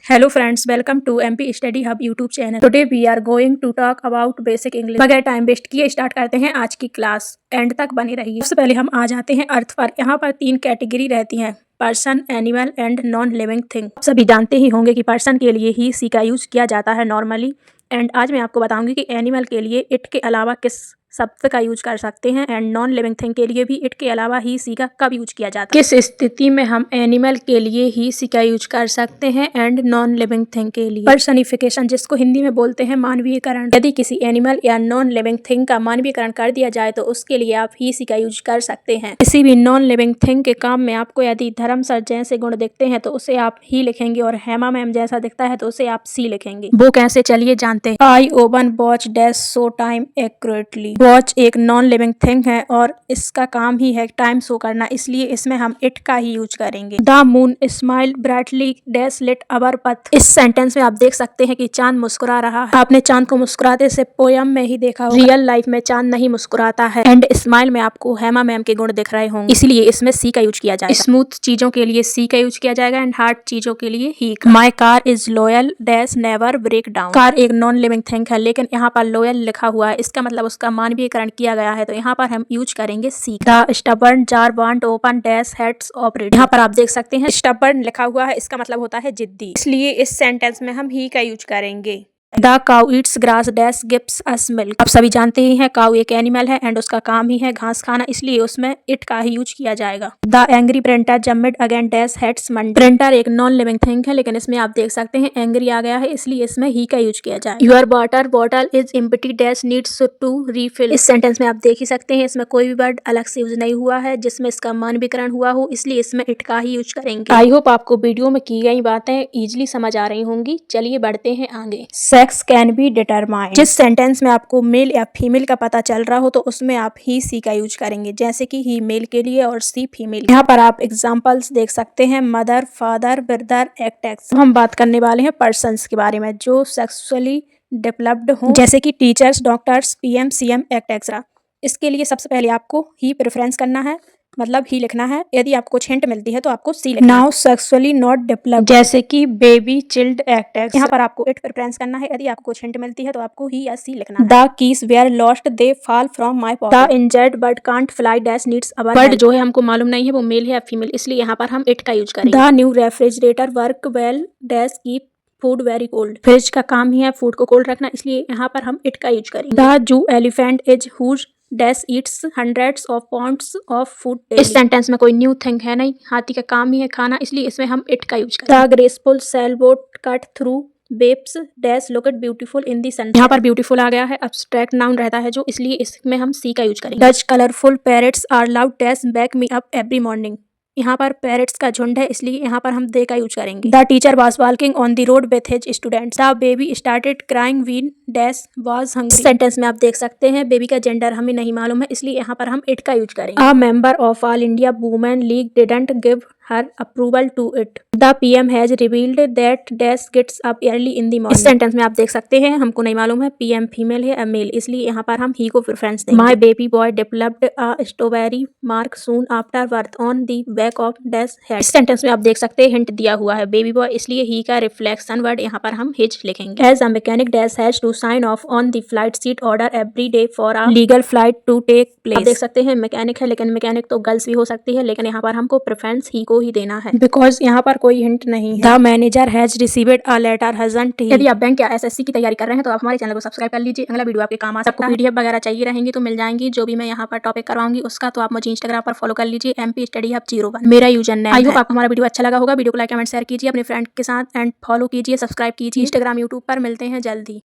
Hello friends, welcome to MP Study Hub YouTube channel. Today we are going to talk about basic English. बगैर time waste किए start करते हैं आज की class. And तक बनी रहिए। सबसे पहले हम आ जाते हैं अर्थ पर। यहाँ पर 3 कैटेगरी रहती हैं, person, animal and non living thing. सभी जानते ही होंगे कि पर्सन के लिए ही सी का यूज किया जाता है नॉर्मली। एंड आज मैं आपको बताऊंगी कि एनिमल के लिए इट के अलावा किस शब्द का यूज कर सकते हैं एंड नॉन लिविंग थिंग के लिए भी इट के अलावा ही सी का कब यूज किया जाता है। किस स्थिति में हम एनिमल के लिए ही सी का यूज कर सकते हैं एंड नॉन लिविंग थिंग के लिए। पर्सनिफिकेशन, जिसको हिंदी में बोलते हैं मानवीयकरण। यदि किसी एनिमल या नॉन लिविंग थिंग का मानवीयकरण कर दिया जाए तो उसके लिए आप ही सी का यूज कर सकते हैं। किसी भी नॉन लिविंग थिंग के काम में आपको यदि धर्म सर जैसे गुण दिखते हैं तो उसे आप ही लिखेंगे और हेमा मैम जैसा दिखता है तो उसे आप सी लिखेंगे। वो कैसे, चलिए जानते हैं। I own watch dash show time accurately. Watch एक नॉन लिविंग थिंग है और इसका काम ही है टाइम शो करना, इसलिए इसमें हम इट का ही यूज करेंगे। The moon smile brightly dash lit our path. इस सेंटेंस में आप देख सकते हैं कि चांद मुस्कुरा रहा है। आपने चांद को मुस्कुराते से पोयम में ही देखा होगा। रियल लाइफ में चांद नहीं मुस्कुराता है। एंड स्माइल में आपको हेमा मैम के गुण दिख रहे होंगे, इसलिए इसमें सी का यूज किया जाएगा। स्मूथ चीजों के लिए सी का यूज किया जाएगा एंड हार्ड चीजों के लिए ही का। My car is loyal dash never break down. Car एक नॉन लिविंग थिंग है लेकिन यहाँ पर लॉयल लिखा हुआ है, इसका मतलब उसका मानवीयकरण किया गया है, तो यहाँ पर हम यूज करेंगे C. The stubborn jar want open dash heads operate. यहाँ पर आप देख सकते हैं स्टबर्न लिखा हुआ है, इसका मतलब होता है जिद्दी, इसलिए इस सेंटेंस में हम ही का यूज करेंगे। The cow Yeats grass dash gives us milk. आप सभी जानते ही हैं काउ एक एनिमल है एंड उसका काम ही है घास खाना, इसलिए उसमें इट का ही यूज किया जाएगा। The angry printer jammed again dash heads Monday. Printer एक नॉन लिविंग थिंग है लेकिन इसमें आप देख सकते हैं एंग्री आ गया है, इसलिए इसमें ही का यूज किया जाए। Your water bottle is empty dash needs to refill. इस सेंटेंस में आप देख ही सकते हैं इसमें कोई भी वर्ड अलग से यूज नहीं हुआ है जिसमें इसका मानवीकरण हुआ हो, इसलिए इसमें इट का ही यूज करेंगे। आई होप आपको वीडियो में की गई बातें इजिली समझ आ रही होंगी। चलिए बढ़ते हैं आगे। Sex can be determined. जिस सेंटेंस में आपको मेल या फीमेल का पता चल रहा हो तो उसमें आप ही सी का यूज करेंगे, जैसे कि ही मेल के लिए और सी फीमेल। यहाँ पर आप एग्जांपल्स देख सकते हैं, मदर, फादर, ब्रदर, एक्टेक्स। हम बात करने वाले हैं पर्सन्स के बारे में जो सेक्सुअली डेवलप्ड हो, जैसे कि teachers, doctors, PM, CM, etcetera. इसके लिए सबसे पहले आपको ही प्रेफरेंस करना है, मतलब ही लिखना है। यदि आपको कुछ हिंट मिलती है तो आपको सी लिखना है। नाउ सेक्सुअली नॉट डेवलप्ड, जैसे कि बेबी, चिल्ड, एक्टेक्स। यहाँ पर आपको इट प्रेफरेंस करना है। यदि आपको कुछ हिंट मिलती है तो आपको ही या सी लिखना है। The keys where lost they fall from my pocket. The injured bird can't fly dash needs our. Bird जो है हमको मालूम नहीं है वो मेल है या फीमेल, इसलिए यहाँ पर हम इट का यूज करेंगे। The new refrigerator work well dash keep food very cold. Fridge का काम ही है फूड को कोल्ड रखना, इसलिए यहाँ पर हम इट का यूज करेंगे। The zoo elephant is huge dash eats hundreds of pounds of food daily. इस सेंटेंस में कोई न्यू थिंग है नहीं, हाथी का काम ही है खाना, इसलिए इसमें हम इट का यूज करेंगे। The graceful sailboat cut through waves dash look it beautiful in the sun. यहाँ पर ब्यूटीफुल आ गया है, अब्स्ट्रैक्ट नाउन रहता है जो, इसलिए इसमें हम सी का यूज करेंगे। Dutch colourful parrots are loud dash wake me up every morning. यहाँ पर पैरेट्स का झुंड है, इसलिए यहाँ पर हम दे का यूज करेंगे। The teacher was walking on the road with his students. The baby started crying when dash was hungry. Sentence में आप देख सकते हैं बेबी का जेंडर हमें नहीं मालूम है, इसलिए यहाँ पर हम इट का यूज करेंगे। A member of All India Women League didn't give her approval to it. The PM has revealed that dash gets up early in the morning. इस सेंटेंस में आप देख सकते हैं हमको नहीं मालूम है पीएम फीमेल है या मेल, इसलिए यहाँ पर हम ही को प्रेफरेंस देंगे। My baby boy developed a strawberry mark soon after birth on the back of dash head. इस सेंटेंस में आप देख सकते हैं हिंट दिया हुआ है बेबी बॉय, इसलिए ही का रिफ्लेक्शन वर्ड यहाँ पर हम हिज लिखेंगे। As a mechanic dash has to sign off on the flight seat order every day for a legal flight to take place. आप देख सकते हैं मैकेनिक है लेकिन मैकेनिक तो गर्ल्स भी हो सकती है, लेकिन यहाँ पर हमको प्रेफरेंस ही को ही देना है बिकॉज यहाँ पर कोई हिंट नहीं है। The manager has received a letter hasn't he. यदि आप बैंक या एसएससी की तैयारी कर रहे हैं तो आप हमारे चैनल को सब्सक्राइब कर लीजिए, अगला वीडियो आपके काम आ सकता है। पीडीएफ वगैरह चाहिए रहेंगी तो मिल जाएंगी, जो भी मैं यहाँ पर टॉपिक करवाऊंगी उसका, तो आप मुझे इंस्टाग्राम पर फॉलो कर लीजिए MP स्टडी हब 01 मेरा यूजर नेम। आई होप आपको हमारा वीडियो अच्छा लगा होगा। वीडियो को लाइक कमेंट शेयर कीजिए अपने फ्रेंड के साथ एंड फॉलो कीजिए, सब्सक्राइब कीजिए इंस्टाग्राम यूट्यूब पर। मिलते हैं जल्दी।